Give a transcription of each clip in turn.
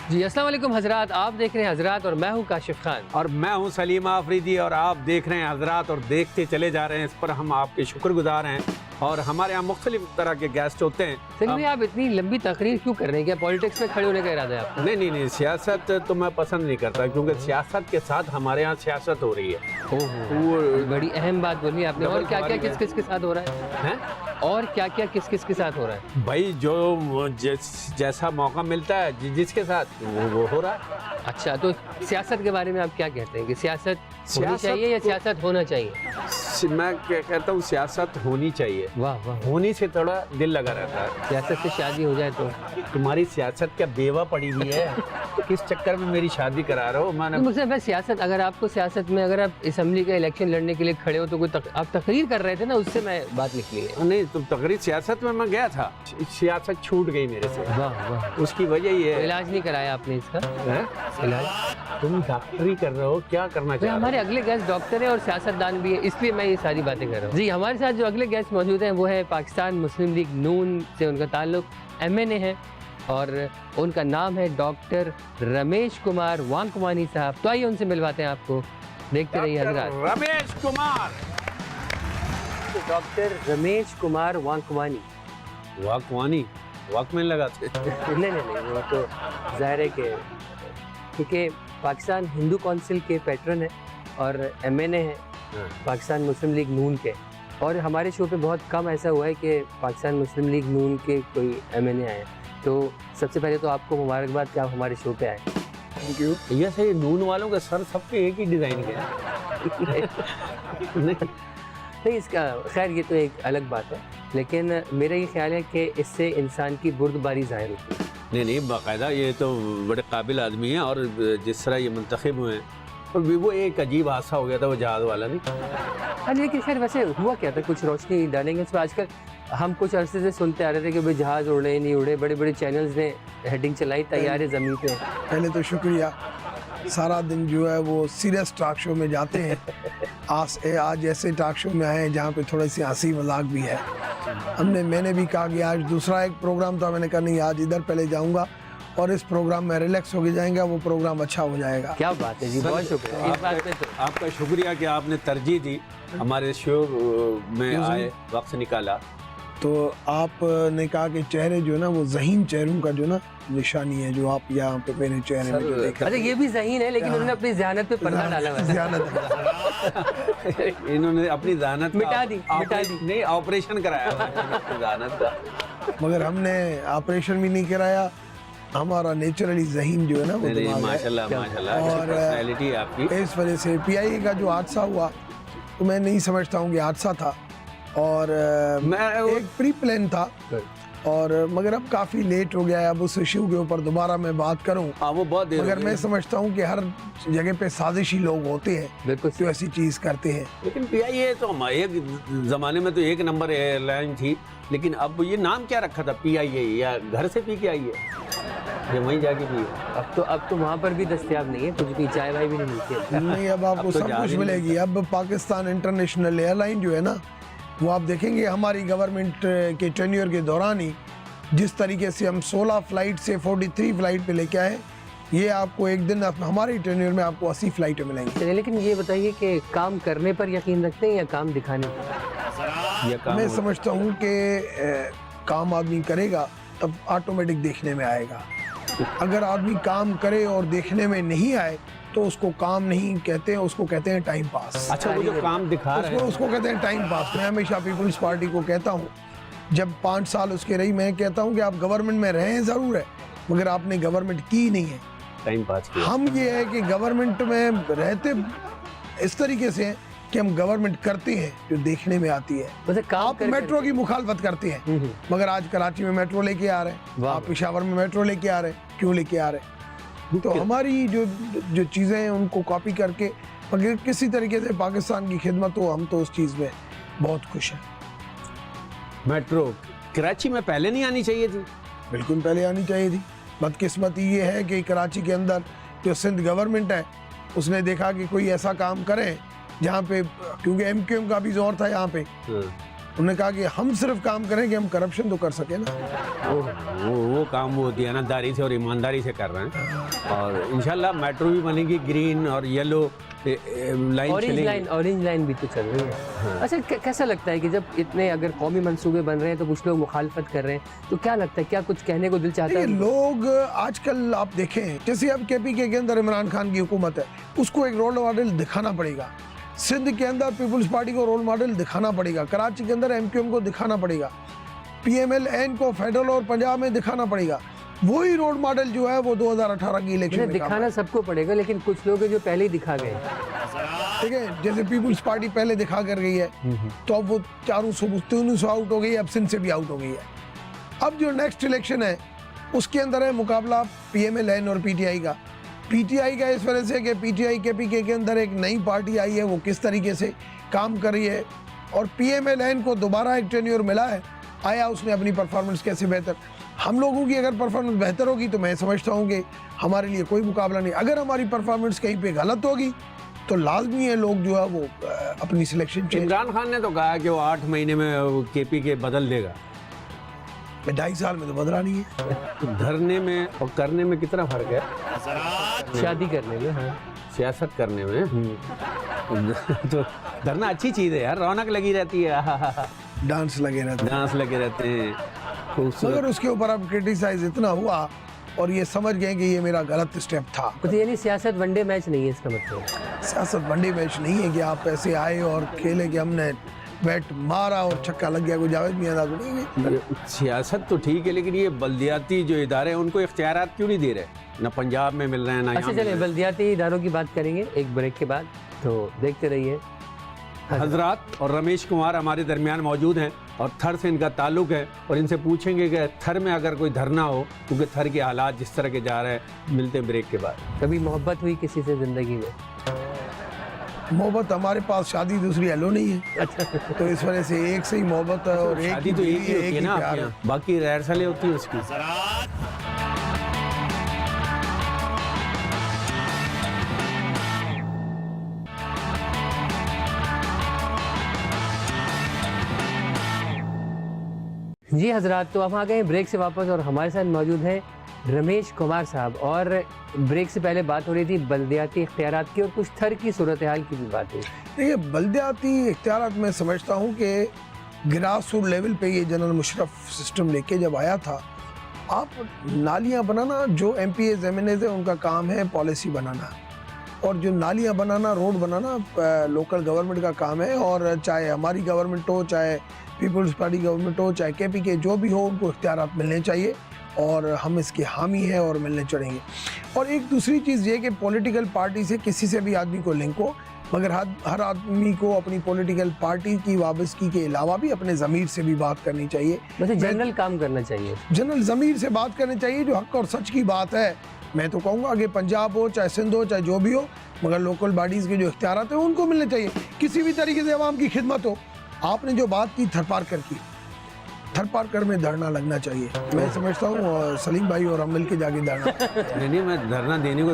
जी अस्सलाम वालेकुम हजरात, आप देख रहे हैं हजरात और मैं हूं काशिफ खान। और मैं हूं सलीमा आफरीदी और आप देख रहे हैं हजरात और देखते चले जा रहे हैं। इस पर हम आपके शुक्रगुजार हैं और हमारे यहाँ मुख्तलिफ तरह के गेस्ट होते हैं। सलीम भाई, आप इतनी लंबी तकरीर क्यों कर रहे हैं? क्या पॉलिटिक्स में खड़े होने का इरादा है आपका? नहीं, सियासत तो मैं पसंद नहीं करता क्योंकि सियासत के साथ हमारे यहाँ सियासत हो रही है। ओहो, बड़ी अहम बात बोली आपने। और क्या क्या किस किस के साथ हो रहा है? और क्या क्या किस किस के साथ हो रहा है? भाई जो जैसा मौका मिलता है जिसके साथ वो हो रहा है। अच्छा, तो सियासत के बारे में आप क्या कहते हैं कि सियासत होनी चाहिए या सियासत होना चाहिए? मैं कहता हूँ सियासत होनी चाहिए। वाह वाह, होनी से थोड़ा दिल लगा रहता है। सियासत से शादी हो जाए तो? तुम्हारी सियासत क्या बेवा पड़ी हुई है? किस चक्कर में मेरी शादी करा रहे हो? मैंने मुझसे मैं सियासत, अगर आपको सियासत में, अगर आप असम्बली का इलेक्शन लड़ने के लिए खड़े हो तो कोई आप तकरीर कर रहे थे ना, उससे मैं बात निकली है। नहीं, तुम तकरीर सियासत में मैं गया था, सियासत छूट गई मेरे से। वाह वाह, उसकी वजह ये है। इलाज नहीं कराया आपने इसका? इलाज? तुम डॉक्टरी कर रहे हो, क्या करना चाह रहे हो? हमारे अगले गेस्ट डॉक्टर है और सियासतदान भी है, इसलिए मैं ये सारी बातें कर रहा हूँ। जी, हमारे साथ जो अगले गेस्ट मौजूद हैं वो है पाकिस्तान मुस्लिम लीग नून से उनका ताल्लुक MNA है और उनका नाम है डॉक्टर रमेश कुमार वांकवानी साहब। तो आइए उनसे मिलवाते हैं आपको, देखते रहिए हजरात। रमेश कुमार, डॉक्टर रमेश कुमार वांकवानी। वाकवानी, वाकमैन लगाते। नहीं, वो तो जाहिर है कि क्योंकि पाकिस्तान हिंदू काउंसिल के पैटर्न है और MNA है पाकिस्तान मुस्लिम लीग नून के। और हमारे शो पे बहुत कम ऐसा हुआ है कि पाकिस्तान मुस्लिम लीग नून के कोई MNA आए। तो सबसे पहले तो आपको मुबारकबाद कि आप हमारे शो पे आए। Thank you. ये सही, नून वालों का सर सबके एक ही डिजाइन के है। नहीं, इसका खैर ये तो एक अलग बात है, लेकिन मेरा ये ख्याल है कि इससे इंसान की बुर्दबारी जाहिर होती है। नहीं, बाकायदा ये तो बड़े काबिल आदमी हैं और जिस तरह ये मुंतखब हुए हैं, और वो एक अजीब हादसा हो गया था वो जहाज वाला। नहीं हाँ, लेकिन खैर वैसे हुआ क्या था, कुछ रोशनी डालेंगे इस पर। आजकल हम कुछ अरसे से सुनते आ रहे थे कि भाई जहाज़ उड़े नहीं उड़े, बड़े बड़े चैनल्स ने हेडिंग चलाई तैयार है ज़मीन पे। पहले तो शुक्रिया, सारा दिन जो है वो सीरियस टॉक शो में जाते हैं। आज ऐसे टॉक शो में आए हैं जहाँ पे थोड़ी सी हंसी मजाक भी है। मैंने भी कहा कि आज दूसरा एक प्रोग्राम था, मैंने कहा नहीं आज इधर पहले जाऊँगा और इस प्रोग्राम में रिलैक्स होके जाएंगे, वो प्रोग्राम अच्छा हो जाएगा। क्या बात है जी, बहुत शुक्रिया इस बात पे। तो आपका शुक्रिया कि आपने तरजीह दी, हमारे शो में आए, वक्त निकाला। तो आपने कहा कि चेहरे जो है ना वो ज़हीन चेहरों का जो ना निशानी है, जो आप यहाँ पे मेरे चेहरे में जो देख रहे अच्छा, ये भी ज़हीन है, लेकिन उन्होंने अपनी ज़हानत पे पर्दा डाला हुआ है। इन्होंने अपनी ज़हानत मिटा दी। नहीं, ऑपरेशन कराया ज़हानत का। मगर हमने ऑपरेशन भी नहीं कराया, हमारा नेचुरली ज़हीन जो है ना वो दिमाग है। माशाल्लाह माशाल्लाह, और पर्सनैलिटी आपकी। इस वजह से PIA का जो हादसा हुआ तो मैं नहीं समझता हूँ कि हादसा था, और मैं एक प्री प्लान था, और मगर अब काफ़ी लेट हो गया है। अब उस इशू के ऊपर दोबारा मैं बात करूँ, वो बहुत देर हो मगर गई। मैं समझता हूँ कि हर जगह पे साजिशी लोग होते हैं बिल्कुल जो ऐसी चीज़ करते हैं। लेकिन PIA तो एक ज़माने में तो एक नंबर एयरलाइन थी, लेकिन अब ये नाम क्या रखा था PIA, या घर से पी के आई है ये वहीं जाके पी? अब तो वहाँ पर भी दस्तयाब नहीं है, कुछ भी चाय वाय भी नहीं मिलती है। नहीं, अब आपको अब तो सब जा कुछ ही नहीं मिलेगी। अब पाकिस्तान इंटरनेशनल एयरलाइन जो है ना, वो आप देखेंगे हमारी गवर्नमेंट के टेन्योर के दौरान ही जिस तरीके से हम 16 फ्लाइट से 43 फ्लाइट पे लेके आए, ये आपको एक दिन हमारे टेन्योर में आपको 80 फ्लाइटें मिलेंगी। चलिए, लेकिन ये बताइए कि काम करने पर यकीन रखते हैं या काम दिखाने पर? ये काम मैं हो- समझता हूँ कि काम आदमी करेगा तब ऑटोमेटिक देखने में आएगा। अगर आदमी काम करे और देखने में नहीं आए तो उसको काम नहीं कहते हैं, उसको कहते हैं टाइम पास। अच्छा, वो जो काम दिखा रहे हैं उसको कहते हैं टाइम पास। मैं हमेशा पीपल्स पार्टी को कहता हूँ, जब 5 साल उसके रही, मैं कहता हूँ कि आप गवर्नमेंट में रहे हैं ज़रूर है, मगर आपने गवर्नमेंट की नहीं है। टाइम पास किया। हम ये है कि गवर्नमेंट में रहते इस तरीके से हैं कि हम गवर्नमेंट करते हैं जो देखने में आती है। वैसे काम आप मेट्रो की मुखालफत करते हैं, मगर आज कराची में मेट्रो लेके आ रहे हैं, वाह। आप पेशावर में मेट्रो लेके आ रहे हैं, क्यों लेके आ रहे हैं? तो हमारी जो चीज़ें हैं उनको कॉपी करके, मगर किसी तरीके से पाकिस्तान की खिदमत हो, हम तो उस चीज़ में बहुत खुश हैं। मेट्रो कराची में पहले नहीं आनी चाहिए थी? बिल्कुल पहले आनी चाहिए थी। बदकिस्मती ये है कि कराची के अंदर जो सिंध गवर्नमेंट है उसने देखा कि कोई ऐसा काम करे जहाँ पे, क्योंकि MQM का भी जोर था यहाँ पे, उन्होंने कहा कि हम सिर्फ काम करें कि हम करप्शन तो कर सके ना। वो काम वो दयानतदारी से और ईमानदारी से कर रहे हैं। और इंशाल्लाह मेट्रो भी बनेगी, ग्रीन और येलो लाइन ऑरेंज लाइन भी तो चल रही है। हाँ। अच्छा, कैसा लगता है कि जब इतने अगर कौमी मंसूबे बन रहे हैं तो कुछ लोग मुखालफत कर रहे हैं, तो क्या लगता है, क्या कुछ कहने को दिल चाहता है? लोग आजकल आप देखें, जैसे अब KPK के अंदर इमरान खान की हुकूमत है, उसको एक रोल मॉडल दिखाना पड़ेगा। सिंध के अंदर पीपुल्स पार्टी को रोल मॉडल दिखाना पड़ेगा। कराची के अंदर MQM को दिखाना पड़ेगा। PMLN को फेडरल और पंजाब में दिखाना पड़ेगा। वही रोल मॉडल जो है वो 2018 की इलेक्शन में दिखाना सबको पड़ेगा, लेकिन कुछ लोग हैं जो पहले ही दिखा गए, ठीक है। जैसे पीपुल्स पार्टी पहले दिखा कर गई है, तो अब वो 400 आउट हो गई है, अब सिंध से भी आउट हो गई है। अब जो नेक्स्ट इलेक्शन है उसके अंदर है मुकाबला PMLN और PTI का। PTI का इस वजह से कि PTI KPK के अंदर एक नई पार्टी आई है, वो किस तरीके से काम कर रही है, और PMLN को दोबारा एक टेन्योर मिला है, आया उसने अपनी परफॉर्मेंस कैसे बेहतर। हम लोगों की अगर परफॉर्मेंस बेहतर होगी तो मैं समझता हूँ कि हमारे लिए कोई मुकाबला नहीं। अगर हमारी परफॉर्मेंस कहीं पे गलत होगी तो लाजमी है लोग जो है वो अपनी सिलेक्शन चेंज। इमरान खान ने तो कहा कि वो 8 महीने में KPK बदल देगा। 2.5 साल में तो बदला नहीं है। धरने में और करने में कितना फर्क है? शादी करने में, हाँ, सियासत करने में। तो धरना अच्छी चीज है यार, रौनक लगी रहती है, डांस लगे रहते हैं। मगर उसके ऊपर अब क्रिटिसाइज इतना हुआ और ये समझ गए कि ये मेरा गलत स्टेप था। तो यानी सियासत वनडे मैच नहीं है, इसका मतलब सियासत वनडे मैच नहीं है कि आप ऐसे आए और खेले कि हमने बैट मारा और छक्का लग गया, कोई जावेद मियां तो नहीं है। सियासत तो ठीक है, लेकिन ये बल्दियाती जो इदारे हैं उनको इख्तियारात क्यों नहीं दे रहे? ना पंजाब में मिल रहे हैं, ना अच्छा, चलिए बल्दियाती इदारों की बात करेंगे एक ब्रेक के बाद, तो देखते रहिए। हजरात और रमेश कुमार हमारे दरमियान मौजूद हैं और थर से इनका ताल्लुक है, और इनसे पूछेंगे कि थर में अगर कोई धरना हो, क्योंकि थर के हालात जिस तरह के जा रहे हैं। मिलते हैं ब्रेक के बाद। कभी मोहब्बत हुई किसी से जिंदगी में? मोहब्बत हमारे पास शादी दूसरी एलो नहीं है, तो इस वजह से एक से ही मोहब्बत है और शादी तो एक ही होती है ना, बाकी रैरसले होती है उसकी। जी हजरात, तो हम आ गए ब्रेक से वापस और हमारे साथ मौजूद हैं रमेश कुमार साहब। और ब्रेक से पहले बात हो रही थी बल्दियाती इख्तियारात की और कुछ थर की सूरत हाल की भी बात हुई। देखिए, बल्दियाती इख्तियारात में समझता हूँ कि ग्रास रूट लेवल पे ये जनरल मुशर्रफ सिस्टम लेके जब आया था, आप नालियाँ बनाना, जो MPs MNAs है उनका काम है पॉलिसी बनाना, और जो नालियाँ बनाना, रोड बनाना लोकल गवर्नमेंट का काम है। और चाहे हमारी गवर्नमेंट हो, चाहे पीपल्स पार्टी गवर्नमेंट हो, चाहे KPK जो भी हो, उनको इख्तियारात मिलने चाहिए और हम इसके हामी हैं और मिलने चढ़ेंगे। और एक दूसरी चीज़ ये कि पॉलिटिकल पार्टी से किसी से भी आदमी को लिंक हो, मगर हर आदमी को अपनी पॉलिटिकल पार्टी की वाबस्तगी के अलावा भी अपने ज़मीर से भी बात करनी चाहिए। मतलब जनरल काम करना चाहिए, जनरल ज़मीर से बात करनी चाहिए, जो हक और सच की बात है। मैं तो कहूँगा कि पंजाब हो, चाहे सिंध हो, चाहे जो भी हो, मगर लोकल बॉडीज़ के जो इख्तियारात हैं उनको मिलने चाहिए। किसी भी तरीके से अवाम की खिदमत हो। आपने जो बात की थरपारकर की, थरपारकर में धरना लगना चाहिए। मैं समझता हूँ सलीम भाई और हम मिल के जाके धरना नहीं, मैं धरना देने को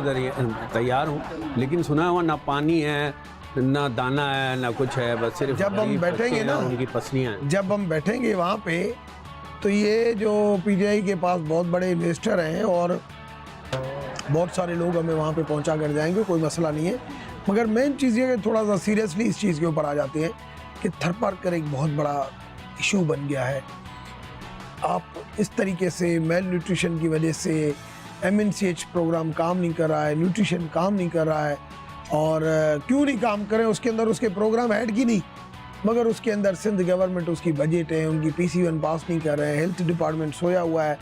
तैयार हूँ, लेकिन सुना हुआ ना पानी है, ना दाना है, ना कुछ है, बस सिर्फ जब हम बैठेंगे ना, उनकी पसलियाँ, जब हम बैठेंगे वहाँ पे, तो ये जो PTI के पास बहुत बड़े इन्वेस्टर हैं और बहुत सारे लोग हमें वहाँ पे पहुँचा कर जाएंगे, कोई मसला नहीं है। मगर मेन चीज़ ये कि थोड़ा सा सीरियसली इस चीज़ के ऊपर आ जाते हैं कि थरपारकर एक बहुत बड़ा इशू बन गया है। आप इस तरीके से मेल न्यूट्रिशन की वजह से MNCH प्रोग्राम काम नहीं कर रहा है, न्यूट्रिशन काम नहीं कर रहा है, और क्यों नहीं काम करें, उसके अंदर उसके प्रोग्राम ऐड की नहीं, मगर उसके अंदर सिंध गवर्नमेंट उसकी बजट है, उनकी PC1 पास नहीं कर रहे हैं, हेल्थ डिपार्टमेंट सोया हुआ है।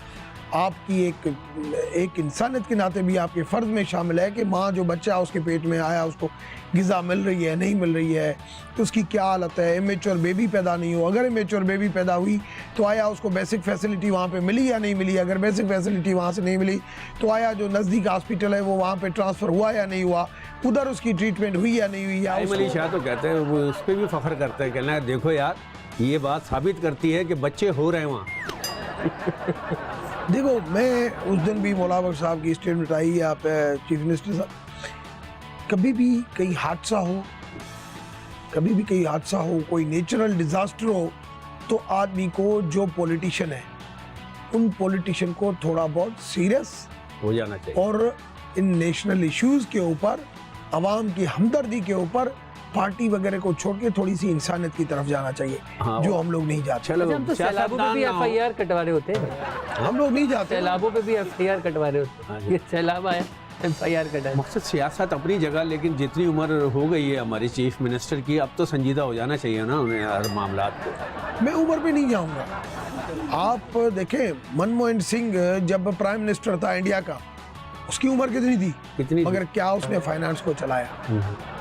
आपकी एक इंसानियत के नाते भी आपके फ़र्ज में शामिल है कि माँ जो बच्चा उसके पेट में आया उसको ग़िज़ा मिल रही है, नहीं मिल रही है, तो उसकी क्या हालत है। इमेच्योर बेबी पैदा नहीं हो, अगर इमेच्योर बेबी पैदा हुई तो आया उसको बेसिक फैसिलिटी वहाँ पे मिली या नहीं मिली, अगर बेसिक फैसिलिटी वहाँ से नहीं मिली तो आया जो नज़दीक हॉस्पिटल है वो वहाँ पे ट्रांसफ़र हुआ या नहीं हुआ, उधर उसकी ट्रीटमेंट हुई या नहीं हुई। या अली शाह तो कहते हैं, वो उस पर भी फ़ख्र करते हैं, कहना है देखो यार ये बात साबित करती है कि बच्चे हो रहे हैं वहाँ। देखो, मैं उस दिन भी मौलाना साहब की स्टेटमेंट आई है, आप चीफ मिनिस्टर साहब, कभी भी कहीं हादसा हो, कभी भी कहीं हादसा हो, कोई नेचुरल डिज़ास्टर हो, तो आदमी को, जो पॉलिटिशियन है, उन पॉलिटिशियन को थोड़ा बहुत सीरियस हो जाना चाहिए और इन नेशनल इश्यूज के ऊपर, आवाम की हमदर्दी के ऊपर पार्टी वगैरह को छोड़ के थोड़ी सी इंसानियत की तरफ जाना चाहिए, हाँ, जो हम लोग नहीं जाते। चलो अच्छा, हम तो सैलाबों पे भी FIR कटवा रहे होते हैं, हम लोग नहीं जाते। सैलाबों पे भी FIR कटवा रहे होते हाँ हैं। जी। ये सैलाब आया, FIR कटा। मकसद सियासत अपनी जगह, लेकिन जितनी उम्र हो गई है हमारी चीफ मिनिस्टर की, अब तो संजीदा हो जाना चाहिए ना उन्हें हर मामलात को। मैं उम्र पे नहीं जाऊंगा। आप देखें, मनमोहन सिंह जब प्राइम मिनिस्टर था इंडिया का, उसकी उम्र कितनी थी? कितनी मगर क्या उसने फाइनेंस को चलाया?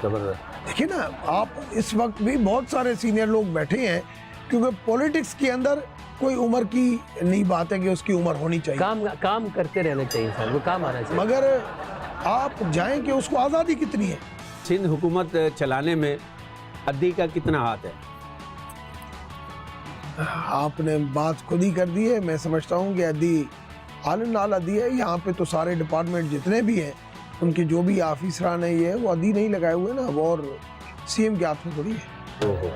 जबरदस्त। देखिए ना, आप इस वक्त भी बहुत सारे सीनियर लोग बैठे हैं, क्योंकि पॉलिटिक्स के अंदर कोई उम्र की नहीं बात है कि उसकी उम्र होनी चाहिए। काम करते रहना चाहिए इंसान को, काम आना चाहिए। मगर आप जाएं कि उसको आज़ादी कितनी है। सिंध हुकूमत चलाने में अद्दी का कितना हाथ है? आपने बात खुद ही कर दी है। मैं समझता हूँ कि अद्दी आलन नाल अद्दी है। यहाँ पे तो सारे डिपार्टमेंट जितने भी हैं, उनके जो भी ऑफिसरान है, ये वो अद्दी नहीं लगाए हुए ना, वो और CM के हाथ में थोड़ी है। ओहो,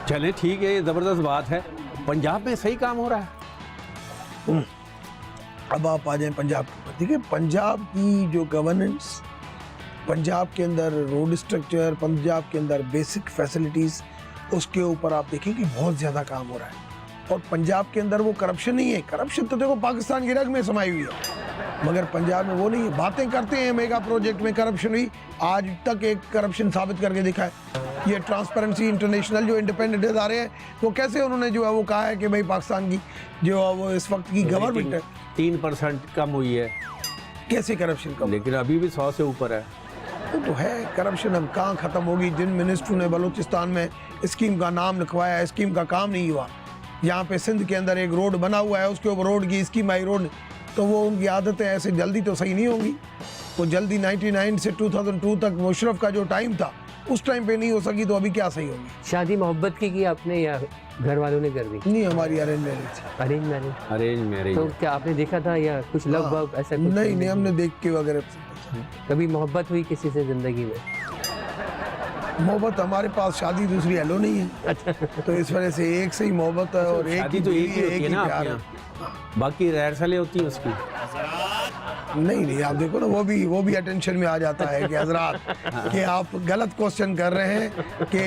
चले ठीक है, ये ज़बरदस्त बात है। पंजाब में सही काम हो रहा है। अब आप आ जाएं पंजाब के ऊपर। देखिए, पंजाब की जो गवर्नेंस, पंजाब के अंदर रोड स्ट्रक्चर, पंजाब के अंदर बेसिक फैसिलिटीज़, उसके ऊपर आप देखें कि बहुत ज़्यादा काम हो रहा है। और पंजाब के अंदर वो करप्शन नहीं है। करप्शन तो देखो पाकिस्तान की रग में समाई हुई है, मगर पंजाब में वो नहीं है। बातें करते हैं मेगा प्रोजेक्ट में करप्शन हुई, आज तक एक करप्शन साबित करके दिखा है। ये ट्रांसपेरेंसी इंटरनेशनल जो इंडिपेंडेंट इदारे हैं, वो कैसे उन्होंने जो है वो कहा है कि भाई पाकिस्तान की जो है वो इस वक्त की गवर्नमेंट है 3% कम हुई है, कैसे करप्शन कम? लेकिन अभी भी 100 से ऊपर है। वो तो है करप्शन। अब कहाँ खत्म होगी? जिन मिनिस्टर ने बलूचिस्तान में स्कीम का नाम लिखवाया है, स्कीम का काम नहीं हुआ। यहाँ पे सिंध के अंदर एक रोड बना हुआ है, उसके ऊपर रोड की स्कीम आई रोड, तो वो उनकी आदतें ऐसे जल्दी तो सही नहीं होंगी। वो जल्दी 99 से 2002 तक मुशर्रफ का जो टाइम था, उस टाइम पे नहीं हो सकी, तो अभी क्या सही होगी? शादी मोहब्बत की आपने या घर वालों ने कर दी? नहीं, हमारी arrange marriage. Arrange marriage? Arrange marriage. तो क्या आपने देखा था या कुछ लव वव ऐसा कुछ? नहीं, हमने देख के वगैरह। कभी मोहब्बत हुई किसी से जिंदगी में? मोहब्बत हमारे पास शादी दूसरी एलो नहीं है, तो इस वजह से एक से ही मोहब्बत है और एक शादी तो एक ही होती है ना प्यार आपके है। यहाँ, बाकी रिहर्सलें होती हैं उसकी। नहीं, आप देखो ना, वो भी अटेंशन में आ जाता है कि हजरात कि आप गलत क्वेश्चन कर रहे हैं कि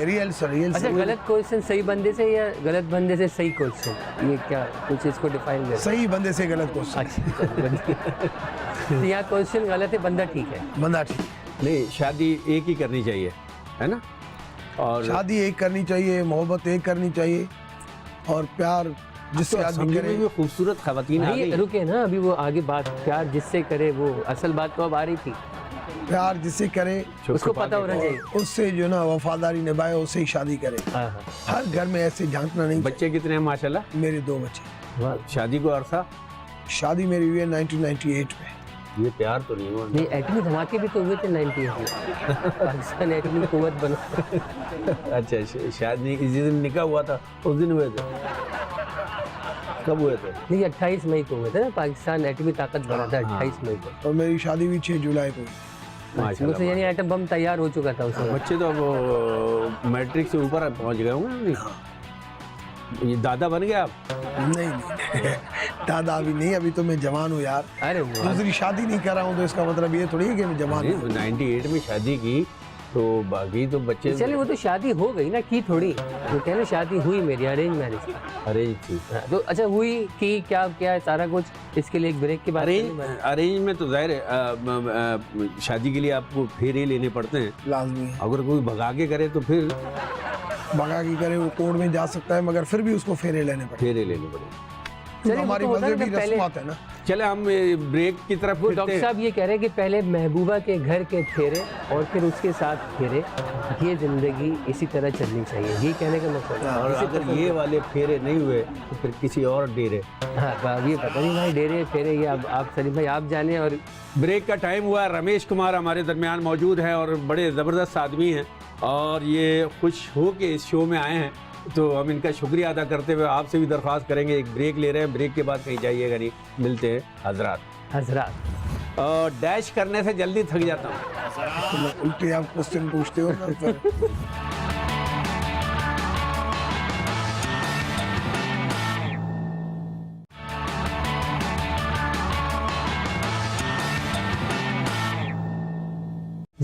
रियल अच्छा, गलत क्वेश्चन सही बंदे से या गलत बंदे से सही क्वेश्चन, ये क्या कुछ इसको डिफाइन कर? सही बंदे से गलत क्वेश्चन। अच्छा, तो यहाँ क्वेश्चन गलत है, बंदा ठीक है। बंदा ठीक। नहीं, शादी एक ही करनी चाहिए, है ना? और शादी एक करनी चाहिए, मोहब्बत एक करनी चाहिए, और प्यार जिससे आदमी समझने करे। में भी खूबसूरत खवातीन आ गई। रुके ना, अभी वो आगे बात, प्यार जिससे करे, वो असल बात तो अब आ रही थी। प्यार जिससे करे उसको पता होना चाहिए, उससे जो ना वफादारी निभाए, उससे ही शादी करे। हाँ हाँ। हर घर में ऐसे झांकना नहीं। बच्चे कितने हैं माशाल्लाह? मेरे 2 बच्चे। वाह, शादी को अरसा? शादी मेरी हुई है 1998 में। ये प्यार तो नहीं हुआ। नहीं, एटमी धमाके भी तो हुए थे 98 में। पाकिस्तान एटमी कुव्वत बना। अच्छा, शादी जिस दिन निकाह हुआ था उस दिन हुए थे? कब हुए थे? नहीं, 28 मई को हुए थे ना, पाकिस्तान एटमी ताकत बना था 28 मई को। और मेरी शादी भी 6 जुलाई को हुई। माशाल्लाह। मुझसे यानी एटम बम तैयार हो चुका था उस वक्त। बच्चे तो अब मैट्रिक से ऊपर पहुंच गए होंगे। ये दादा बन गए आप? नहीं, दादा अभी नहीं, अभी तो मैं जवान हूँ यार। अरे वाह। दूसरी शादी नहीं कर रहा हूँ तो इसका मतलब ये थोड़ी है कि मैं जवान हूँ। 98 में शादी की, तो बाकी तो बच्चे चलिए, वो तो शादी हो गई ना, की थोड़ी। वो कह रहे शादी हुई मेरी, अरेंज मैरिज। अरेंज थी। तो अच्छा, हुई की क्या क्या है सारा कुछ, इसके लिए एक ब्रेक के बाद अरेंज में तो जाहिर है शादी के लिए आपको फेरे लेने पड़ते हैं, लाजमी है। अगर कोई भगा के करे तो फिर भगा की करे वो कोर्ट में जा सकता है, मगर फिर भी उसको फेरे लेने पड़े। फेरे लेने पड़े। चलिए, हमारी वो तो होता है मजहबी ना, पहले- रस्मात है ना। चले हम ब्रेक की तरफ वो फिरते डॉक्टर हैं। साहब ये कह रहे हैं कि पहले महबूबा के घर के फेरे और फिर उसके साथ फेरे, ये जिंदगी इसी तरह चलनी चाहिए, ये कहने का मतलब है। और अगर ये वाले फेरे नहीं हुए तो फिर किसी और डेरे। हाँ, अब ये पता नहीं भाई, डेरे फेरे ये अब आप सलीम भाई आप जाने। और ब्रेक का टाइम हुआ। रमेश कुमार हमारे दरमियान मौजूद हैं और बड़े ज़बरदस्त आदमी हैं, और ये खुश हो के इस शो में आए हैं, तो हम इनका शुक्रिया अदा करते हुए आपसे भी दरख्वास्त करेंगे, एक ब्रेक ले रहे हैं, ब्रेक के बाद कहीं जाइएगा नहीं। मिलते हैं हजरात। और डैश करने से जल्दी थक जाता हूँ। उल्टे आप क्वेश्चन पूछते हो ना फिर।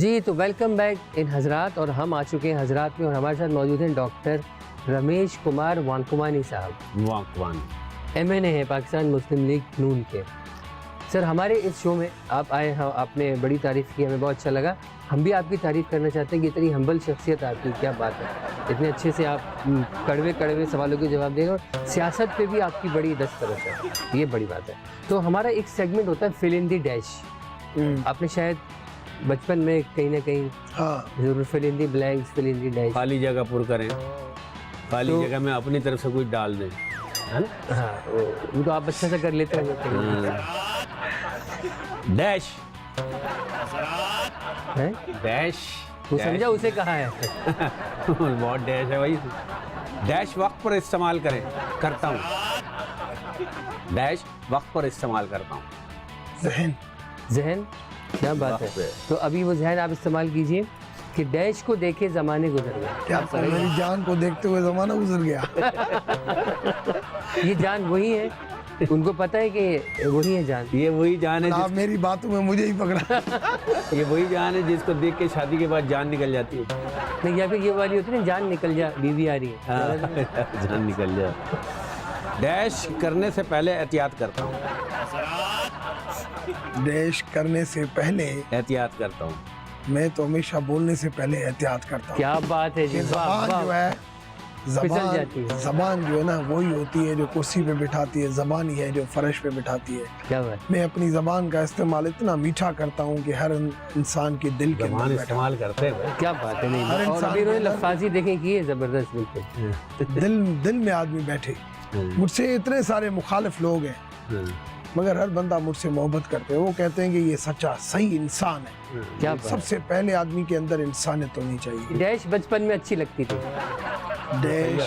जी, तो वेलकम बैक इन हजरात, और हम आ चुके हैं हजरात में, और हमारे साथ मौजूद हैं डॉक्टर रमेश कुमार वांकुमानी साहब। वाकवानी MNA है पाकिस्तान मुस्लिम लीग नून के। सर, हमारे इस शो में आप आए हैं, आपने बड़ी तारीफ़ की, हमें बहुत अच्छा लगा। हम भी आपकी तारीफ़ करना चाहते हैं कि इतनी हम्बल शख्सियत आपकी, क्या बात है, इतने अच्छे से आप कड़वे कड़वे सवालों के जवाब दे रहे हैं, और सियासत पे भी आपकी बड़ी दस्तरस है, ये बड़ी बात है। तो हमारा एक सेगमेंट होता है फिल इन दी डैश। आपने शायद बचपन में कहीं ना कहीं हाँ, जरूर fill in the blanks, fill in the dash. खाली जगह पुर करें, खाली तो- जगह में अपनी तरफ से कुछ डाल दें, है ना? हाँ, वो तो आप अच्छा से कर लेते हैं। डैश हैं? डैश वो समझा उसे कहा है। बहुत डैश है भाई। डैश वक्त पर इस्तेमाल करें, करता हूँ। डैश वक्त पर इस्तेमाल करता हूँ। जहन। जहन, क्या बात है। वक्त पे। तो अभी वो जहन आप इस्तेमाल कीजिए कि डैश को देखे ज़माने गुजर गए। क्या आप तो मेरी जान को देखते हुए जमाना गुजर गया। ये जान वही है, उनको पता है कि वही है जान। ये वही जान है आप मेरी बातों में मुझे ही पकड़ा। ये वही जान है जिसको देख के शादी के बाद जान निकल जाती है। नहीं, या फिर ये वाली होती है ना, जान निकल जा बीवी आ रही है। हाँ, जान निकल जा। डैश करने से पहले एहतियात करता हूँ। डैश करने से पहले एहतियात करता हूँ। मैं तो हमेशा बोलने से पहले एहतियात करता हूँ। क्या बात है जी, ये वाह, जबान वाह। जो है, जाती है। जबान जो है ना, वही होती है जो कुर्सी पे बिठाती है, जबान ही है जो फर्श पे बिठाती है। क्या बात। मैं अपनी जबान का इस्तेमाल इतना मीठा करता हूँ कि हर इंसान के दिल के जबान अंदर बैठा। इस्तेमाल करते हैं भाई। क्या बात है। नहीं, हर और इंसान अभी इन्होंने के अंदर- लफ्ज़ी देखें की है, ज़बरदस्त बिल्कुल। दिल में आदमी बैठे। मुझसे इतने सारे मुखालिफ लोग हैं, मगर हर बंदा मुझसे मोहब्बत करते हैं। वो कहते हैं कि ये सच्चा सही इंसान है। क्या बात। सबसे पहले आदमी के अंदर इंसानियत होनी चाहिए। डैश बचपन में अच्छी लगती थी। डैश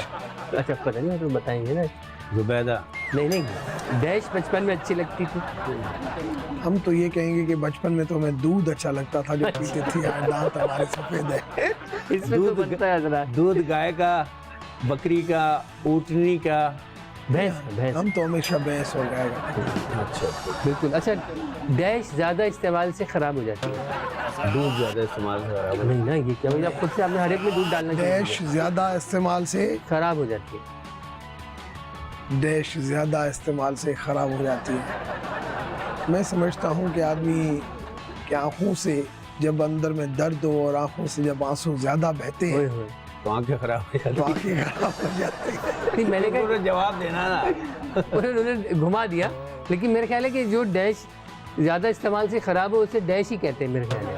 अच्छा, पता नहीं, तो बताएंगे ना। जुबैदा नहीं नहीं, डैश बचपन में अच्छी लगती थी। हम तो ये कहेंगे कि बचपन में तो हमें दूध अच्छा लगता था जो पीते थे। यार, दांत हमारे सफेद है। इसमें तो बनता है जरा। दूध गाय का, बकरी का, ऊँटनी का। भैंस, भैंस। हम तो हमेशा भैंस हो जाएगा। अच्छा, बिल्कुल। अच्छा, डैश ज़्यादा इस्तेमाल से ख़राब हो जाती है। दूध ज्यादा इस्तेमाल से खराब है। नहीं ना, ये क्या मतलब, खुद से आपने हर एक में दूध डालना डैश चाहिए। ज्यादा इस्तेमाल से खराब हो जाती है। डैश ज्यादा इस्तेमाल से खराब हो जाती है। मैं समझता हूँ कि आदमी की आंखों से जब अंदर में दर्द हो और आंखों से जब आंसू ज्यादा बहते ओए हैं होए। तो आंखें खराब हो जाती तो आंखें खराब हो जाती हैं। नहीं, मैंने कहा हैं। जवाब देना ना। उन्होंने घुमा दिया, लेकिन मेरे ख्याल है कि जो डैश ज़्यादा इस्तेमाल से ख़राब हो उसे डैश ही कहते हैं मेरे ख्याल है।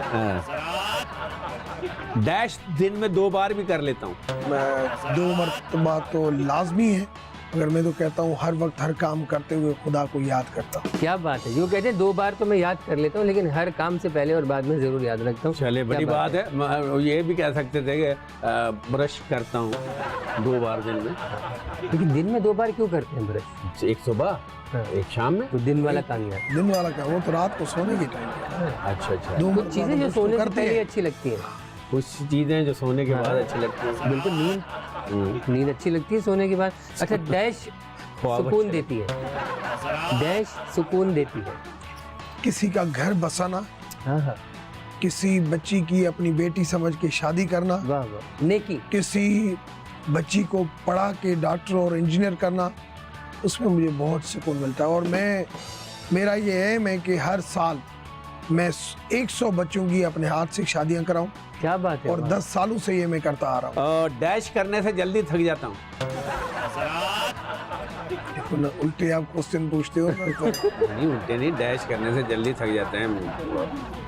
डैश दिन में 2 बार भी कर लेता हूँ। मैं 2 मरतबा तो लाजमी है, मगर मैं तो कहता हूँ हर वक्त हर काम करते हुए खुदा को याद करता हूँ। क्या बात है। जो कहते हैं 2 बार तो मैं याद कर लेता हूँ, लेकिन हर काम से पहले और बाद में ज़रूर याद रखता हूँ। चले, बड़ी क्या बात है। ये भी कह सकते थे कि ब्रश करता हूँ 2 बार दिन में। लेकिन दिन में 2 बार क्यों करते हैं ब्रश? एक सुबह, हाँ। एक शाम में। तो दिन वाला कामयाब। दिन वाला क्या, वो तो रात को सोने के टाइम पे। अच्छा अच्छा। 2 कुछ चीज़ें जो सोने से करते पहले हैं। अच्छी लगती हैं। कुछ चीजें जो सोने के बाद अच्छी लगती हैं। बिल्कुल, नींद अच्छी लगती है सोने के बाद। अच्छा, डैश ख्वाब सुकून अच्छे देती है। डैश सुकून देती है। किसी का घर बसाना, हाँ हाँ, किसी बच्ची की अपनी बेटी समझ के शादी करना, वाह वाह। नेकी। किसी बच्ची को पढ़ा के डॉक्टर और इंजीनियर करना, उसमें मुझे बहुत सुकून मिलता है। और मेरा ये एम है कि हर साल मैं 100 बच्चों की अपने हाथ से शादियां कराऊं, क्या बात है। और वाह। 10 सालों से ये मैं करता आ रहा हूँ। और डैश करने से जल्दी थक जाता हूँ। देखो ना, उल्टे आप क्वेश्चन पूछते हो। नहीं, उल्टे नहीं, डैश करने से जल्दी थक जाते हैं।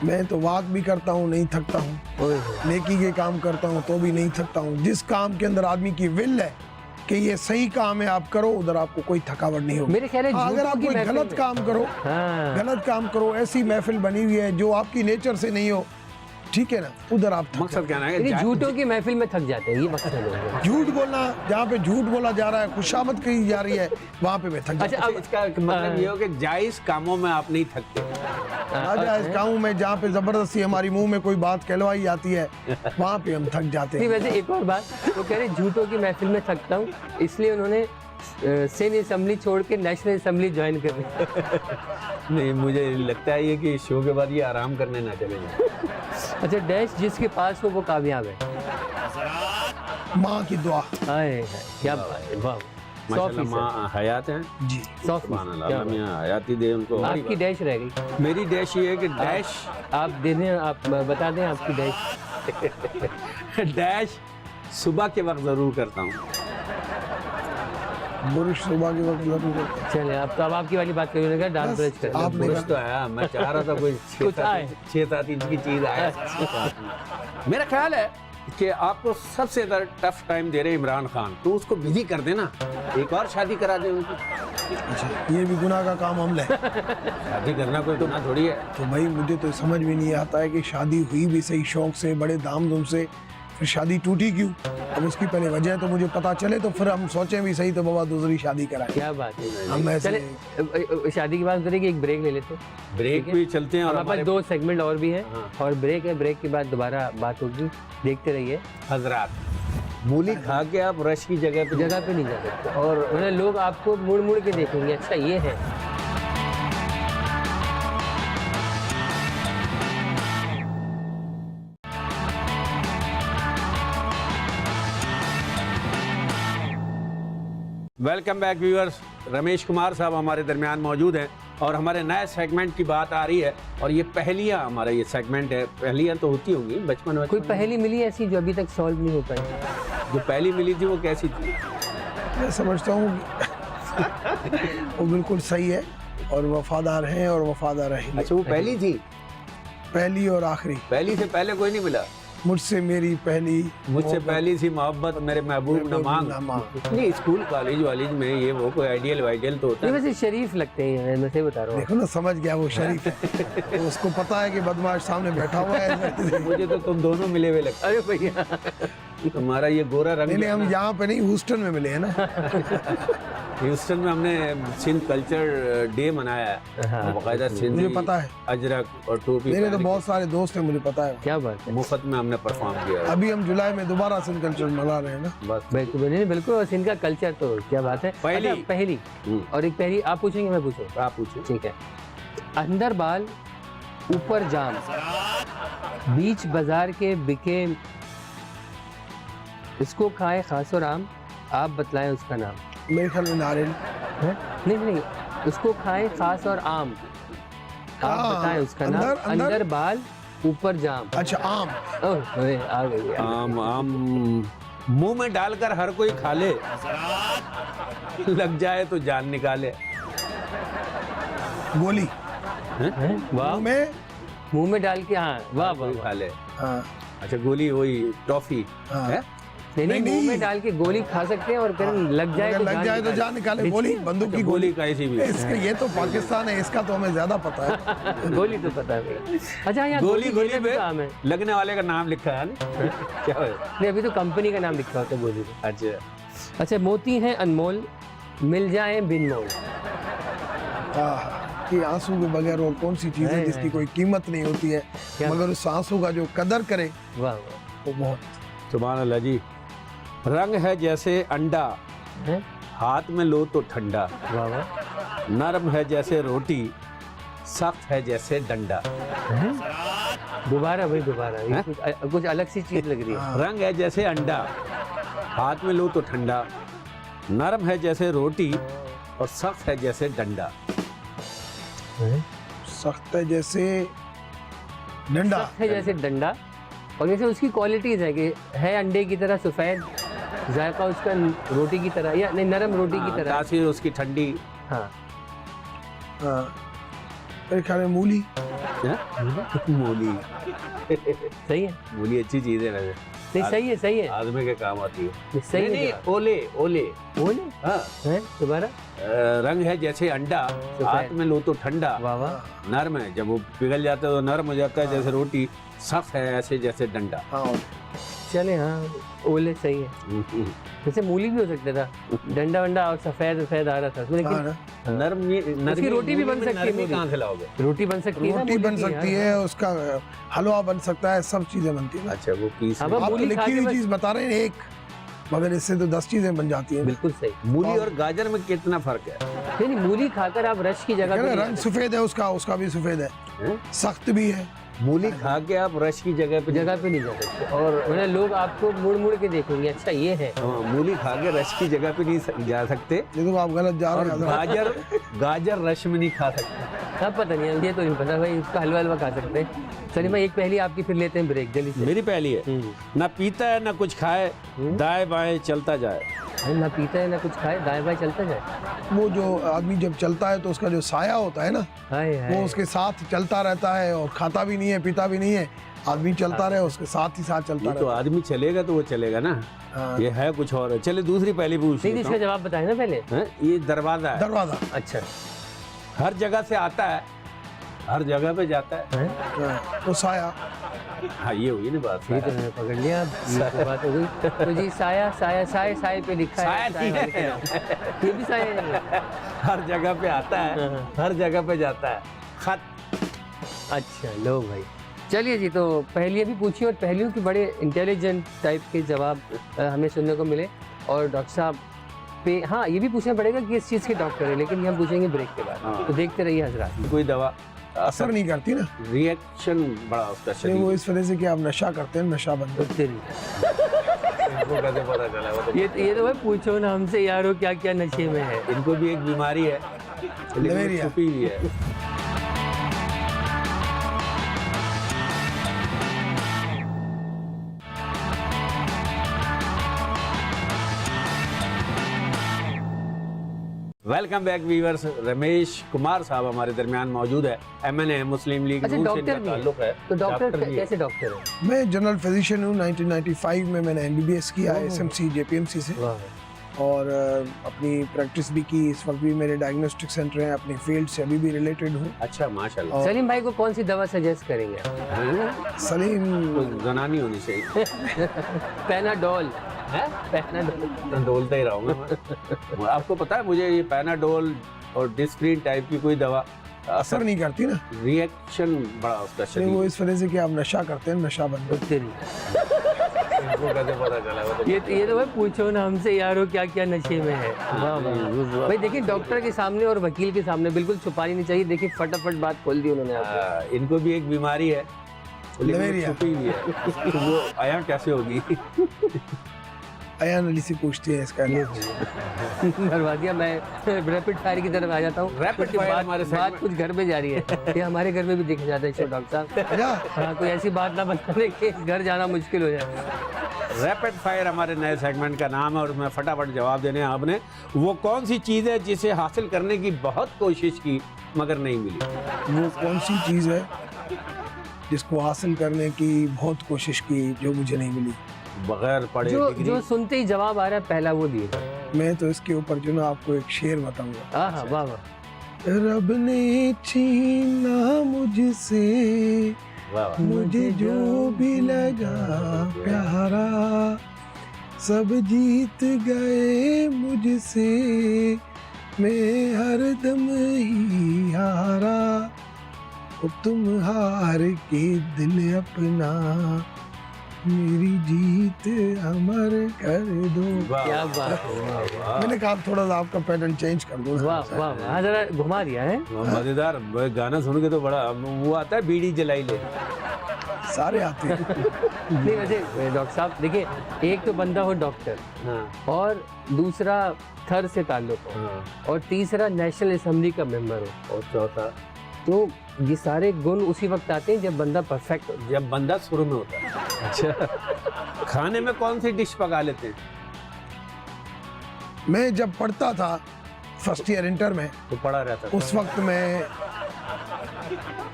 मैं तो वाक भी करता हूँ, नहीं थकता हूँ। ओए होए। नेकी के काम करता हूँ तो भी नहीं थकता हूँ। जिस काम के अंदर आदमी की विल है कि ये सही काम है, आप करो, उधर आपको कोई थकावट नहीं होगी। मेरे ख्याल है हाँ, अगर झूठों आप की कोई महफिल गलत में- काम करो, हाँ, गलत काम करो, ऐसी महफिल बनी हुई है जो आपकी नेचर से नहीं हो, ठीक है ना, उधर आप थक मकसद कहना है यानी कि झूठों की महफिल में थक जाते हैं, ये मकसद है। झूठ बोलना, जहाँ पे झूठ बोला जा रहा है, खुशामद की जा रही है, वहाँ पे मैं थक अच्छा, जाता अब इसका मतलब ये हो कि जायज कामों में आप नहीं थकते। हूँ। नाजायज कामों में जहाँ पे जबरदस्ती हमारी मुंह में कोई बात कहलवाई जाती है, वहाँ पे हम थक जाते नहीं, हैं। वैसे एक और बात, वो कह रहे झूठों की महफिल में थकता हूँ, इसलिए उन्होंने सिंध असेंबली छोड़ के नेशनल असेंबली ज्वाइन कर रहे हैं। नहीं, मुझे लगता है ये कि इस शो के बाद ये आराम करने ना चले जाए। अच्छा, डैश जिसके पास हो वो कामयाब है। माँ की दुआ। हाय क्या बात है, वाह, माशाल्लाह माँ हयात हैं जी। सुभान अल्लाह, अल्लाह मियां हयाती दे उनको। आपकी डैश रह गई। मेरी डैश ये है कि डैश आप दे दें, आप बता दें आपकी डैश। डैश सुबह के वक्त ज़रूर करता हूँ। बुरुश सुबह के वक्त जरूर करते हैं। चले आप, तो अब आपकी वाली बात करिएगा, दांत ब्रश कर। आपने बुरुश तो आया, मैं चाह रहा था कोई कुछ आए। 6-7 इंच की चीज़ आए। मेरा ख्याल है कि आपको सबसे ज़्यादा टफ टाइम दे रहे इमरान खान, तो उसको बिजी कर देना, एक और शादी करा दे उनकी। अच्छा, ये भी गुनाह का काम हमला है। शादी करना कोई गुनाह थोड़ी है। तो भाई मुझे तो समझ में नहीं आता है कि शादी हुई भी सही शौक से, बड़े धाम-धूम से, फिर शादी टूटी क्यों? अब उसकी पहले वजह तो मुझे पता चले, तो फिर हम सोचें भी सही तो बाबा दूसरी शादी कराएं। क्या बात है। हम ऐसे चले शादी की बात करेंगे, एक ब्रेक ले लेते हैं। ब्रेक भी चलते हैं और हमारे पास 2 सेगमेंट और भी हैं। हाँ। और ब्रेक है, ब्रेक के बाद दोबारा बात होगी, देखते रहिए। हजरात, मूली खा के आप रश की जगह पे नहीं जा सकते, और मतलब लोग आपको मुड़ मुड़ के देखेंगे, अच्छा ये है। Welcome back viewers. Ramesh Kumar साहब हमारे दरमियान मौजूद हैं और हमारे नए सेगमेंट की बात आ रही है। और ये पहेलियाँ, हमारा ये सेगमेंट है। पहेलियाँ तो होती होंगी बचपन में। कोई पहेली मिली ऐसी जो अभी तक सॉल्व नहीं हो पाई? जो पहली मिली थी वो कैसी थी? मैं समझता हूँ वो बिल्कुल सही है और वफादार हैं और वफादार रहेंगे। अच्छा, वो पहली थी? पहली और आखिरी। पहली से पहले कोई नहीं मिला? मुझसे मेरी पहली, मुझसे पहली सी मोहब्बत मेरे महबूब न मांग। नहीं, स्कूल कॉलेज वालेज में ये वो कोई आइडियल वाइडियल तो होता ये है। वैसे शरीफ लगते हैं, मैं सही बता रहा हूँ। देखो ना, समझ गया वो शरीफ है। तो उसको पता है कि बदमाश सामने बैठा हुआ है। मुझे तो तुम दोनों मिले हुए लगता अरे भैया, है। तुम्हारा ये गोरा रंग। नहीं, हम यहाँ पे नहीं, ह्यूस्टन में मिले हैं ना। ह्यूस्टन में हमने सिंध कल्चर डे मनाया है। हाँ, बाकायदा सिंध, मुझे पता है। अजरक और टोपी मेरे तो पहन बहुत सारे दोस्त हैं, मुझे पता है। क्या बात है। के मुफ्त में हमने परफॉर्म किया। अभी हम जुलाई में दोबारा सिंध कल्चर मना रहे हैं ना। बस बिल्कुल, और इनका कल्चर तो क्या बात है। पहली। अच्छा, पहली और एक पहली आप पूछेंगे, मैं पूछूं? आप पूछो। ठीक है। अंदर बाल ऊपर जाम, बीच बाजार के बिके, इसको खाए खास और आम, आप बतलाएं उसका नाम। मेरे ख्याल में नारियल। है? नहीं, उसको खाए खास और आम, आप हाँ, बताएं उसका नाम। अंदर- अंदर बाल ऊपर जाम। अच्छा, आम। ओह, ओए, आ गई। आम मुंह में डालकर हर कोई खा ले, लग जाए तो जान निकाले। गोली। हैं? वाह, मुंह में डाल के, हाँ, वाह वाह कोई खा ले। हाँ, अच्छा, गोली वही टॉफी हाँ। है? नहीं, मुंह नहीं। में डाल के गोली खा सकते हैं, और फिर लग जाए अगर लग जाए तो जान निकाले। गोली, बंदूक की गोली। कैसी भी। इसका ये तो पाकिस्तान है, इसका तो हमें ज्यादा पता है। गोली तो पता है। अच्छा, यहाँ गोली गोली पे काम है। लगने वाले का नाम लिखा है ना? क्या है? नहीं, अभी तो कंपनी का नाम लिखा होता है गोली पे। अच्छा, मोती हैं अनमोल, मिल जाए बिन मोल। कि आंसू के बगैर और कौन सी चीज है जिसकी कोई कीमत नहीं होती है, मगर उस आंसू का जो कदर करे वाह वो बहुत। सुभान अल्लाह जी। रंग है जैसे अंडा, वाह, हाथ में लो तो ठंडा, वाह वाह। नरम है जैसे रोटी, सख्त है जैसे डंडा। दोबारा भाई, दोबारा, ये कुछ अलग सी चीज लग रही है। रंग है जैसे अंडा, हाथ में लो तो ठंडा, नरम है जैसे रोटी और सख्त है जैसे डंडा। सख्त है जैसे डंडा। सख्त है जैसे डंडा, और जैसे उसकी क्वालिटीज है कि है अंडे की तरह सफेद, जायका उसका रोटी की तरह, या नहीं, नरम रोटी की तरह। तासीर उसकी ठंडी। हाँ, हाँ, मेरे ख्याल में मूली। मूली। सही है। मूली अच्छी चीज है वैसे, नहीं, सही है, सही है, आदमी के काम आती है। सही है। नहीं, ओले ओले। बोले हाँ, हैं दोबारा। रंग है जैसे अंडा, हाथ में लो तो ठंडा, वाह वाह। नरम है, जब वो पिघल जाता है तो नरम हो जाता है जैसे रोटी, सख्त है ऐसे जैसे डंडा। हाँ, चले, हाँ, ओले सही है। जैसे मूली भी हो सकता था, डंडा वंडा और सफेद सफेद आ रहा था उसमें, हाँ लेकिन ना। नरमी रोटी भी बन सकती है। नरमी कहाँ से लाओगे? रोटी बन सकती है ना, रोटी मूली बन की, सकती हाँ। है, उसका हलवा बन सकता है, सब चीजें बनती है ना। अच्छा, वो पीस अब में। आप तो मूली खा लिखी के हुई बस- चीज बता रहे हैं। एक मगर इससे तो 10 चीजें बन जाती हैं। बिल्कुल सही। मूली और गाजर में कितना फर्क है? नहीं मूली खाकर आप रश की जगह पे रंग सफेद है उसका भी सफेद है, सख्त भी है। मूली खा के आप रश की जगह पे नहीं जा सकते, और वरना लोग आपको मुड़ मुड़ के देखेंगे, अच्छा ये है। हाँ, मूली खा के रश की जगह पे नहीं जा सकते, ये तो आप गलत जा और रहे हैं। गाजर रश में नहीं खा सकते। अब पता नहीं, ये तो नहीं पता भाई, उसका हलवा खा सकते हैं। चलिए मैं एक पहली आपकी फिर लेते हैं ब्रेक जल्दी से। मेरी पहली है, ना पीता है ना कुछ खाए, दाएं बाएं चलता जाए। ना पीता है ना कुछ खाए, दाएं बाएं चलता जाए। वो जो आदमी जब चलता है तो उसका जो साया होता है ना, वो उसके साथ चलता रहता है, और खाता भी नहीं है पीता भी नहीं है, आदमी चलता रहे उसके साथ ही साथ चलता तो आदमी चलेगा तो वो चलेगा ना। ये है कुछ और है। चलिए दूसरी पहली पूछ नहीं, इसका जवाब बताए ना पहले। ये दरवाजा है। दरवाजा। अच्छा, हर जगह से आता है, हर जगह पे जाता है। तो साया। हाँ ये हुई ना बात। ये तो मैंने पकड़ लिया, ये तो बात हो गई। तो जी साया साया साए साए पे लिखा है, साया नहीं है। ये भी साया है। हर जगह पे आता है, हर जगह पे जाता है। खत। अच्छा लो भाई, चलिए जी, तो पहेलियाँ भी पूछी और पहेलियों के बड़े इंटेलिजेंट टाइप के जवाब हमें सुनने को मिले। और डॉक्टर साहब पे हाँ ये भी पूछना पड़ेगा कि इस चीज़ के डॉक्टर है, लेकिन ये हम पूछेंगे ब्रेक के बाद। तो देखते रहिए हजरात। कोई दवा असर नहीं करती ना, रिएक्शन बड़ा उसका शरीर। वो इस वजह से कि आप नशा करते हैं, नशा बंद करते इनको कैसे पता चला? वो तो ये तो भाई पूछो ना हमसे यारो, क्या क्या नशे में है। इनको भी एक बीमारी है, लेकिन छुपी हुई है। Welcome back viewers. Ramesh Kumar साहब हमारे दरमियान मौजूद है। MNA मुस्लिम लीग अच्छा, नून से डॉक्टर इनका भी है। ताल्लुक है। तो डॉक्टर भी है। कैसे डॉक्टर है? मैं जनरल फिजिशियन हूँ। 1995 में मैंने MBBS किया SMC JPMC से, और अपनी प्रैक्टिस भी की। इस वक्त भी मेरे डायग्नोस्टिक सेंटर हैं, अपने फील्ड से अभी भी रिलेटेड हूँ। अच्छा माशाल्लाह। सलीम भाई को कौन सी दवा सजेस्ट करेंगे? सलीम कोई जनानी होनी चाहिए। पैनाडोल है, पैनाडोल डोलता ही रहूंगा मैं। आपको पता है मुझे ये पैनाडोल और डिस्प्रिन टाइप की कोई दवा असर नहीं करती ना, रिएक्शन बड़ा उसका वो शरीर। इस वजह से कि आप नशा करते हैं, नशा बंद करते इनको कैसे पता चला? वो तो ये तो भाई पूछो ना हमसे यारो, क्या क्या नशे में है। वाह वाह भाई, देखिए डॉक्टर के सामने और वकील के सामने बिल्कुल छुपानी नहीं चाहिए। देखिए फटाफट बात खोल दी उन्होंने आपको। इनको भी एक बीमारी है, लेकिन लवेरिया। छुपी हुई है। तो वो आया कैसे होगी? अयान अली से पूछते हैं इसका करवा दिया। मैं रैपिड फायर की तरफ आ जाता हूँ। रैपिड फायर हमारे बात कुछ घर में जा रही है, ये हमारे घर में भी देखा जाता है शो डॉक्टर साहब। हाँ, कोई ऐसी बात ना बताने के घर जाना मुश्किल हो जाए। रैपिड फायर हमारे नए सेगमेंट का नाम है, और उसमें फटाफट जवाब देने हैं आपने। वो कौन सी चीज़ है जिसे हासिल करने की बहुत कोशिश की मगर नहीं मिली? वो कौन सी चीज़ है जिसको हासिल करने की बहुत कोशिश की जो मुझे नहीं मिली? बगैर पढ़े जो सुनते ही जवाब आ रहा है पहला वो दिए। मैं तो इसके ऊपर जो ना आपको एक शेर बताऊंगा। हाँ वाह वाह। रब ने छीना मुझसे वाह। मुझे जो भी लगा प्यारा, सब जीत गए मुझसे, मैं हरदम ही हारा, तुम हार के दिल अपना मेरी जीत अमर कर दो। क्या बात है। मैंने कहा थोड़ा सा आपका पैटर्न चेंज कर दो। वाह वाह वाह, जरा घुमा दिया है। मजेदार गाना सुन के तो बड़ा वो आता है, बीड़ी जलाई ले। सारे आते हैं। नहीं वैसे डॉक्टर साहब देखिए, एक तो बंदा हो डॉक्टर, और दूसरा थर से ताल्लुक हो, और तीसरा नेशनल असेंबली का मेंबर हो, और चौथा तो ये सारे गुण उसी वक्त आते हैं जब बंदा परफेक्ट हो, जब बंदा शुरू में होता है। अच्छा, खाने में कौन सी डिश पका लेते हैं? मैं जब पढ़ता था फर्स्ट ईयर इंटर में, तो पड़ा रहता था। उस वक्त मैं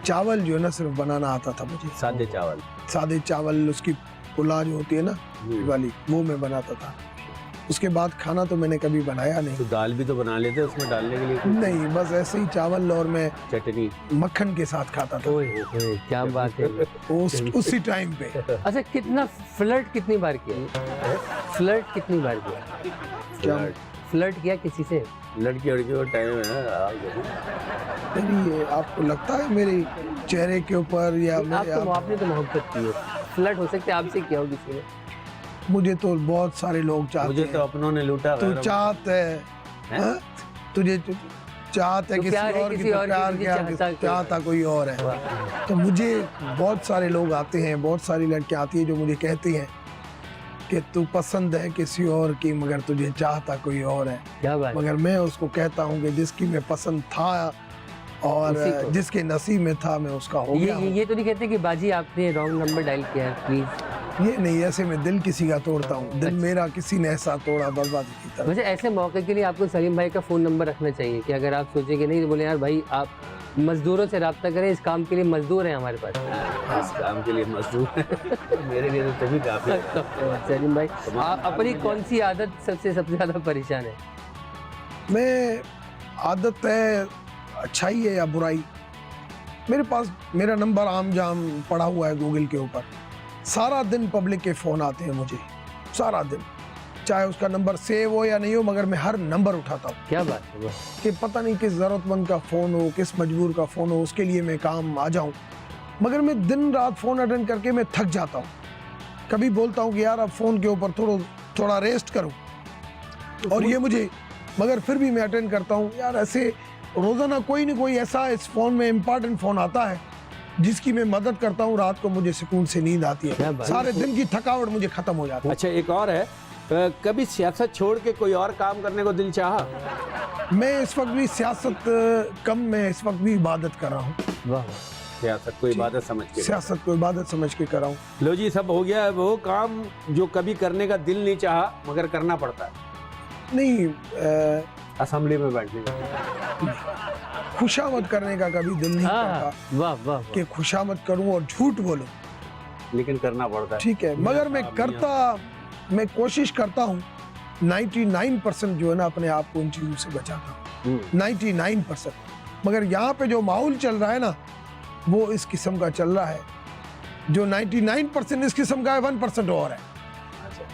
चावल जो है ना सिर्फ बनाना आता था मुझे। सादे चावल। सादे चावल, उसकी पुलाव जो होती है ना वाली, वो मैं बनाता था। उसके बाद खाना तो मैंने कभी बनाया नहीं। तो दाल भी तो बना लेते उसमें डालने के लिए? नहीं, बस ऐसे ही चावल, और मैं चटनी मक्खन के साथ खाता था। ओए ओए, क्या बात है। उसी टाइम पे। अच्छा, कितना फ्लर्ट कितनी बार किया? फ्लर्ट कितनी बार किया? क्या फ्लर्ट किया किसी से? लड़की लड़की का टाइम है। ये आपको लगता है मेरे चेहरे के ऊपर या आपने तो मोहब्बत की है, फ्लर्ट हो सकते आपसे किया हो किसी ने? मुझे तो बहुत सारे लोग चाहते मुझे हैं। तो अपनों ने लूटा। तू चाहत है, हैं? हाँ? तुझे चाहत है तो किसी प्यार है और की, किसी तो और की, प्यार तुझे क्या चाहता कोई चाहता कोई और है। वाह, तो मुझे बहुत सारे लोग आते हैं, बहुत सारी लड़कियां आती हैं जो मुझे कहती हैं कि तू पसंद है किसी और की मगर तुझे चाहता कोई और है। क्या बात है। मगर मैं उसको कहता हूँ कि जिसकी मैं पसंद था और उसी को। जिसके नसीब में था मैं उसका हो गया हूँ। ये तो नहीं कहते कि बाजी आपने रॉन्ग नंबर डायल किया है, प्लीज। ये नहीं, ऐसे मैं दिल किसी का तोड़ता हूँ, दिल मेरा किसी ने ऐसा तोड़ा बर्बादी की तरह। वैसे ऐसे मौके के लिए आपको सलीम भाई का फ़ोन नंबर रखना चाहिए कि अगर आप सोचें कि नहीं तो बोले यार भाई आप मजदूरों से रब्ता करें, इस काम के लिए मजदूर हैं हमारे पास। इस काम के लिए मजदूर है। मेरे लिए तो तभी काफी है। सलीम भाई आप अपनी कौन सी आदत सबसे ज़्यादा परेशान है? मैं आदत है अच्छाई है या बुराई, मेरे पास मेरा नंबर आम जाम पड़ा हुआ है गूगल के ऊपर। सारा दिन पब्लिक के फ़ोन आते हैं मुझे, सारा दिन, चाहे उसका नंबर सेव हो या नहीं हो, मगर मैं हर नंबर उठाता हूँ क्या बात है। कि पता नहीं किस ज़रूरतमंद का फ़ोन हो, किस मजबूर का फ़ोन हो, उसके लिए मैं काम आ जाऊँ। मगर मैं दिन रात फ़ोन अटेंड करके मैं थक जाता हूँ। कभी बोलता हूँ कि यार अब फ़ोन के ऊपर थोड़ा रेस्ट करूँ, और ये मुझे, मगर फिर भी मैं अटेंड करता हूँ। यार ऐसे रोज़ाना कोई ना कोई ऐसा इस फ़ोन में इम्पॉर्टेंट फ़ोन आता है जिसकी मैं मदद करता हूँ, रात को मुझे सुकून से नींद आती क्या है, बात। सारे दिन की थकावट मुझे ख़त्म हो जाती है। अच्छा एक और है, कभी सियासत छोड़ के कोई और काम करने को दिल चाहा? मैं इस वक्त भी सियासत कम, मैं इस वक्त भी इबादत कर रहा हूँ। वाह सियासत को इबादत समझ के। सियासत को इबादत समझ के कर रहा हूँ। लो जी, सब हो गया है वो काम जो कभी करने का दिल नहीं चाहा मगर करना पड़ता है। नहीं, असेंबली में बैठने का। खुशामद करने का कभी दिल नहीं करता वाह वाह। कि खुशामद करूं और झूठ बोलूं, लेकिन करना पड़ता है। ठीक है, मगर मैं कोशिश करता हूं 99% जो है ना अपने आप को इन चीज़ों से बचाता हूं, 99%। मगर यहाँ पे जो माहौल चल रहा है ना वो इस किस्म का चल रहा है, जो 99% इस किस्म का है, 1% और है।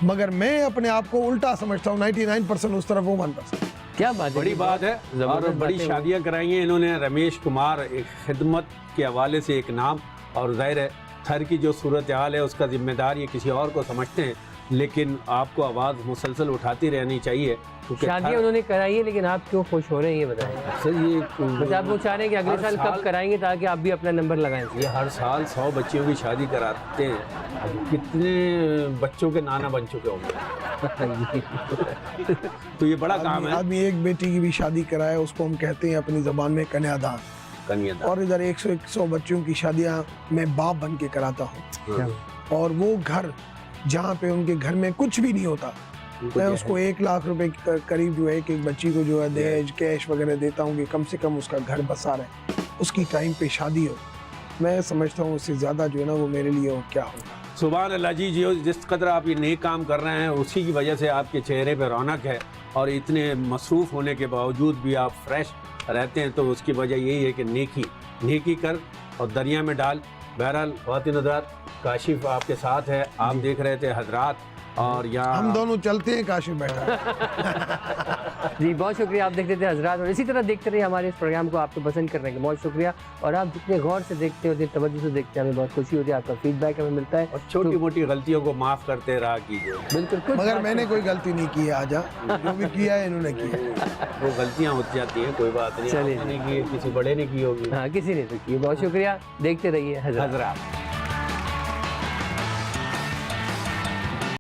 मगर मैं अपने आप को उल्टा समझता हूँ, 99% उस तरफ, वो 1%। क्या बात है, बड़ी बात है। और बड़ी शादियां कराई हैं इन्होंने। रमेश कुमार एक खिदमत के हवाले से एक नाम, और जाहिर है थर की जो सूरत हाल है उसका जिम्मेदार ये किसी और को समझते हैं, लेकिन आपको आवाज़ मुसलसल उठाती रहनी चाहिए। क्योंकि शादी उन्होंने कराई है, लेकिन आप क्यों खुश हो रहे हैं ये बताएं। सर ये बस आप वो चाह रहे हैं कि अगले साल कब कराएंगे ताकि आप भी अपना नंबर लगाएं। ये हर साल 100 बच्चियों की शादी कराते हैं, अब कितने बच्चों के नाना बन चुके होंगे। तो ये बड़ा काम है। आदमी एक बेटी की भी शादी कराए, उसको हम कहते हैं अपनी जबान में कन्यादान। कन्यादान। और इधर 100 बच्चों की शादियां मैं बाप बन के कराता हूँ, और वो घर जहाँ पे उनके घर में कुछ भी नहीं होता, मैं उसको 1 लाख रुपए के करीब जो है एक बच्ची को जो है दहेज कैश वगैरह देता हूँ कि कम से कम उसका घर बसा रहे, उसकी टाइम पे शादी हो। मैं समझता हूँ उससे ज़्यादा जो है ना वो मेरे लिए और क्या होगा। सुभान अल्लाह जी, जिस कदर आप ये नेक काम कर रहे हैं उसी की वजह से आपके चेहरे पे रौनक है, और इतने मसरूफ़ होने के बावजूद भी आप फ्रेश रहते हैं, तो उसकी वजह यही है कि नेकी कर और दरिया में डाल। बहरहाल ख़वातीन हज़रात, काशिफ आपके साथ है, आप देख रहे थे हजरात, और यहाँ हम दोनों चलते हैं, काशिफ बैठा जी बहुत शुक्रिया, आप देखते थे हजरात, और इसी तरह देखते रहिए हमारे इस प्रोग्राम को। आपको पसंद करने का बहुत शुक्रिया, और आप जितने गौर से देखते हो, जितने तवज्जो से देखते हैं, हमें बहुत खुशी होती है, आपका फीडबैक हमें मिलता है। और छोटी मोटी गलतियों को माफ़ करते रहा कीजिए। बिल्कुल कुछ मगर मैंने कोई गलती नहीं की है, आजा जो भी किया है इन्होंने किया। वो गलतियाँ होती जाती हैं, कोई बात नहीं। चलिए। आपने नहीं की, किसी बड़े ने की होगी। हाँ किसी ने तो की। बहुत शुक्रिया, देखते रहिए हजरात। हजरात।